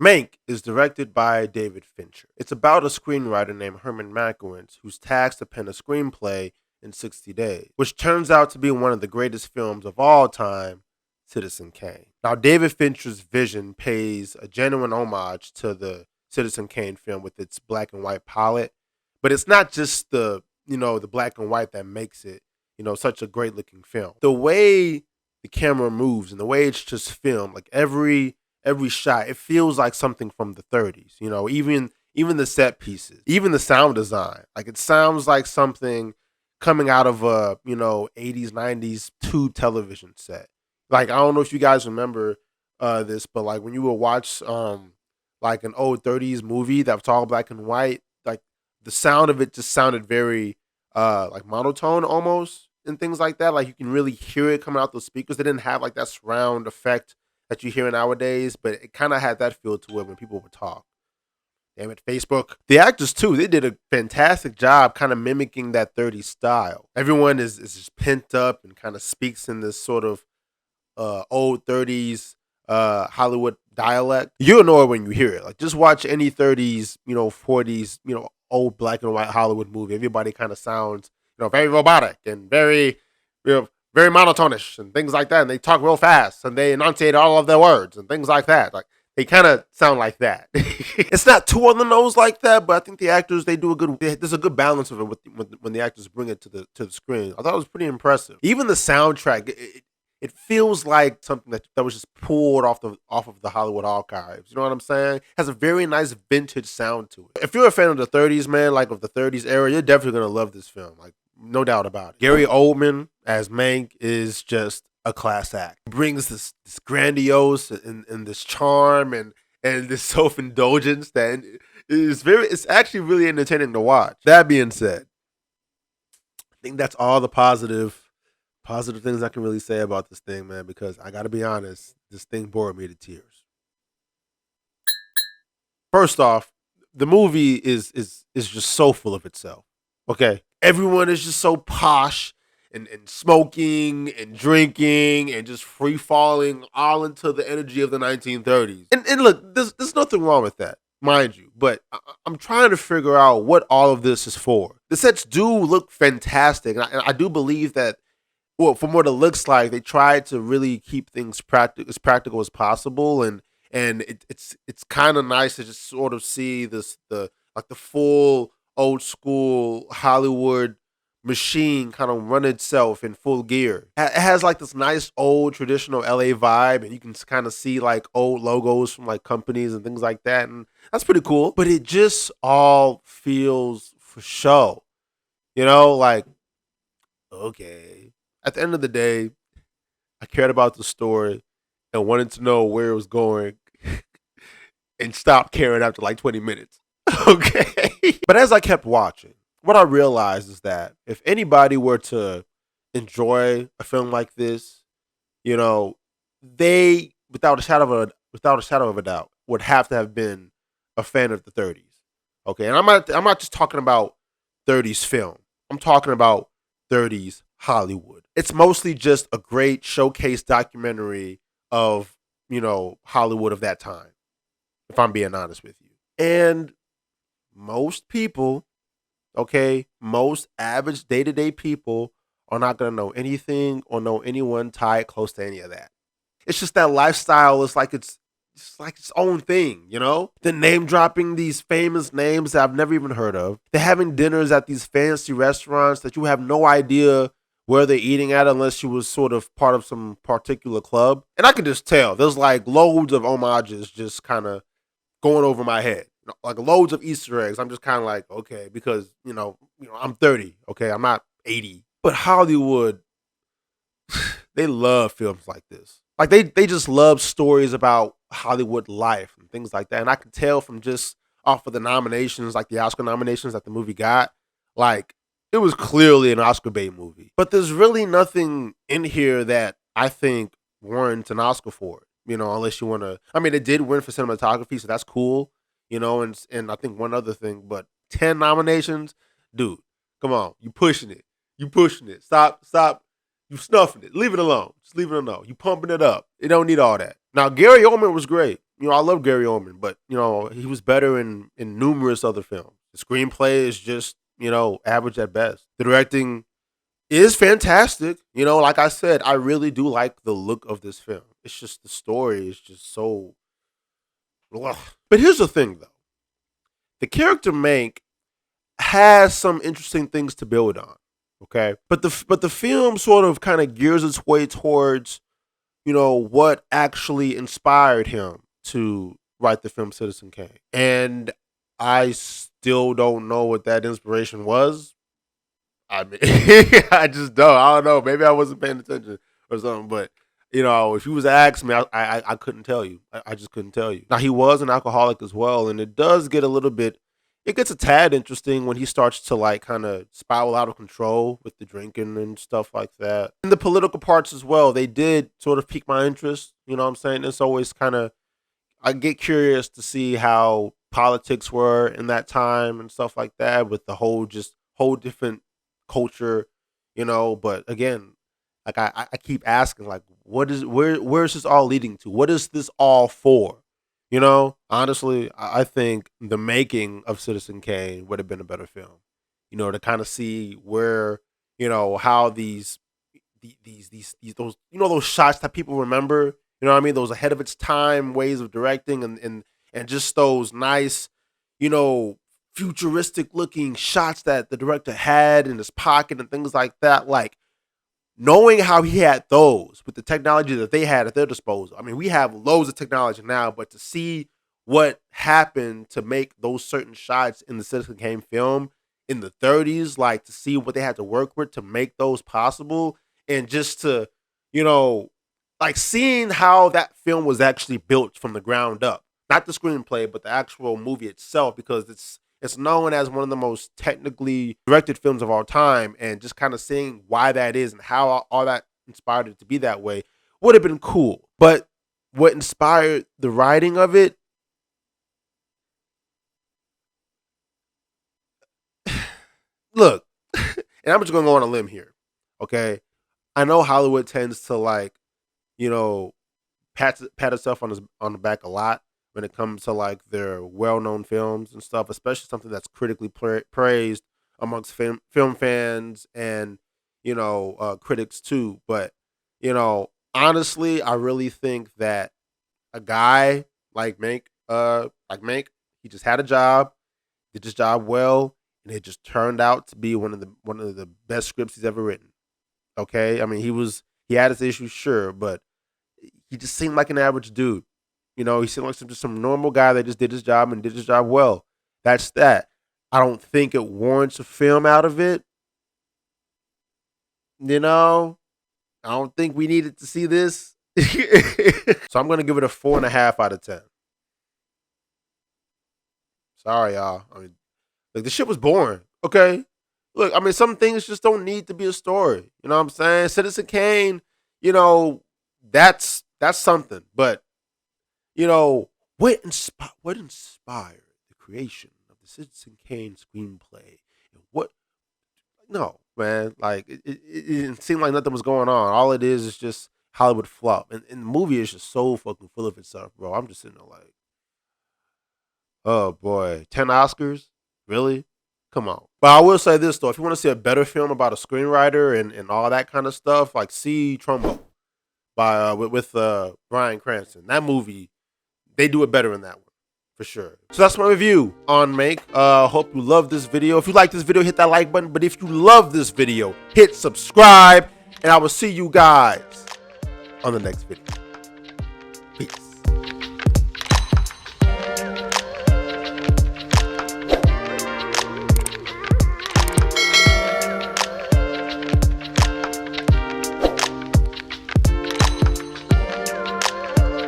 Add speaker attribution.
Speaker 1: Mank is directed by David Fincher. It's about a screenwriter named Herman Mankiewicz who's tasked to pen a screenplay in 60 days, which turns out to be one of the greatest films of all time, Citizen Kane. Now, David Fincher's vision pays a genuine homage to the Citizen Kane film with its black and white palette, but it's not just the black and white that makes it, such a great looking film. The way the camera moves and the way it's just filmed, like every shot, it feels like something from the 30s. Even the set pieces, even the sound design, like it sounds like something coming out of a 80s 90s tube television set. Like I don't know if you guys remember this, but like when you would watch like an old 30s movie that was all black and white, like the sound of it just sounded very like monotone almost and things like that. Like you can really hear it coming out those speakers. They didn't have like that surround effect that you hear nowadays, but it kind of had that feel to it when people would talk. Damn it, Facebook. The actors too, they did a fantastic job kind of mimicking that 30s style. Everyone is just pent up and kind of speaks in this sort of old 30s Hollywood dialect. You'll know it when you hear it. Like just watch any 30s, 40s, old black and white Hollywood movie. Everybody kind of sounds, very robotic and very monotonish and things like that. And they talk real fast and they enunciate all of their words and things like that. Like they kind of sound like that. It's not too on the nose like that, but I think the actors they do a good. There's a good balance of it when the actors bring it to the screen. I thought it was pretty impressive. Even the soundtrack, it feels like something that was just pulled off of the Hollywood archives. You know what I'm saying? It has a very nice vintage sound to it. If you're a fan of the 30s, man, like of the 30s era, you're definitely gonna love this film. Like no doubt about it. Gary Oldman as Mank is just a class act. He brings this grandiose and this charm and this self indulgence that it's actually really entertaining to watch. That being said, I think that's all the positive things I can really say about this thing, man, because I gotta be honest, this thing bored me to tears. First off, the movie is just so full of itself. Okay. Everyone is just so posh and smoking and drinking and just free falling all into the energy of the 1930s. And look, there's nothing wrong with that, mind you, but I'm trying to figure out what all of this is for. The sets do look fantastic, and I do believe that well, from what it looks like, they tried to really keep things as practical as possible, and it's kind of nice to just sort of see the like the full old school Hollywood machine kind of run itself in full gear. It has like this nice old traditional LA vibe, and you can kind of see like old logos from like companies and things like that, and that's pretty cool. But it just all feels for show, like okay. At the end of the day, I cared about the story and wanted to know where it was going and stopped caring after like 20 minutes. Okay. But as I kept watching, what I realized is that if anybody were to enjoy a film like this, you know, they without a shadow of a doubt would have to have been a fan of the 30s. Okay. And I'm not just talking about 30s film. I'm talking about 30s Hollywood. It's mostly just a great showcase documentary of, Hollywood of that time, if I'm being honest with you. And most people, okay, most average day to day people are not going to know anything or know anyone tied close to any of that. It's just that lifestyle is like it's like its own thing, The name dropping these famous names that I've never even heard of. They're having dinners at these fancy restaurants that you have no idea where they're eating at unless you was sort of part of some particular club. And I can just tell there's like loads of homages just kind of going over my head. Like loads of Easter eggs. I'm just kind of like, okay, because, I'm 30, okay? I'm not 80. But Hollywood, they love films like this. Like they just love stories about Hollywood life and things like that. And I could tell from just off of the nominations, like the Oscar nominations that the movie got, like it was clearly an Oscar bait movie. But there's really nothing in here that I think warrants an Oscar for it. Unless you want to. I mean, it did win for cinematography, so that's cool. And I think one other thing, but 10 nominations, dude, come on, you pushing it. Stop You snuffing it. Leave it alone. Just leave it alone. You pumping it up. It don't need all that. Now, Gary Oldman was great. I love Gary Oldman, but he was better in numerous other films. The screenplay is just average at best. The directing is fantastic. Like I said, I really do like the look of this film. It's just the story is just so. Ugh. But here's the thing, though. The character Mank has some interesting things to build on. Okay, but the film sort of kind of gears its way towards what actually inspired him to write the film Citizen Kane, and I still don't know what that inspiration was. I mean, I just don't. I don't know. Maybe I wasn't paying attention or something. But if you was to ask me, I couldn't tell you. I just couldn't tell you. Now he was an alcoholic as well, and it does get a little bit. It gets a tad interesting when he starts to like kind of spiral out of control with the drinking and stuff like that. And the political parts as well. They did sort of pique my interest. You know what I'm saying? It's always kind of I get curious to see how politics were in that time and stuff like that with the whole different culture, but again, like I keep asking like where's this all leading to? What is this all for? Honestly, I think the making of Citizen Kane would have been a better film. To kind of see where, how these those shots that people remember, you know what I mean? Those ahead of its time ways of directing and just those nice, you know, futuristic looking shots that the director had in his pocket and things like that. Like knowing how he had those with the technology that they had at their disposal. I mean, we have loads of technology now, but to see what happened to make those certain shots in the Citizen Kane film in the 30s, like to see what they had to work with to make those possible, and just to, like seeing how that film was actually built from the ground up. Not the screenplay, but the actual movie itself, because it's known as one of the most technically directed films of all time, and just kind of seeing why that is and how all that inspired it to be that way would have been cool. But what inspired the writing of it, look, and I'm just gonna go on a limb here, okay? I know Hollywood tends to like, pat itself on the back a lot when it comes to like their well-known films and stuff, especially something that's critically praised amongst film fans and critics too. But honestly, I really think that a guy like Mank, he just had a job, did his job well, and it just turned out to be one of the best scripts he's ever written. Okay, I mean he had his issues, sure, but he just seemed like an average dude. He seemed like just some normal guy that just did his job and did his job well. That's that. I don't think it warrants a film out of it. I don't think we needed to see this. So I'm gonna give it a 4.5 out of 10. Sorry, y'all. I mean, like the shit was boring. Okay, look, I mean, some things just don't need to be a story. You know what I'm saying? Citizen Kane, that's something. But what inspired the creation of the Citizen Kane screenplay? And what? No, man. Like it didn't seem like nothing was going on. All it is just Hollywood flop, and the movie is just so fucking full of itself, bro. I'm just sitting there like, oh boy, 10 Oscars, really? Come on. But I will say this though: if you want to see a better film about a screenwriter and all that kind of stuff, like see Trumbo by with Bryan Cranston. That movie, they do it better in that one for sure. So that's my review on Mank. Hope you love this video. If you like this video, hit that like button. But if you love this video, hit subscribe, and I will see you guys on the next video.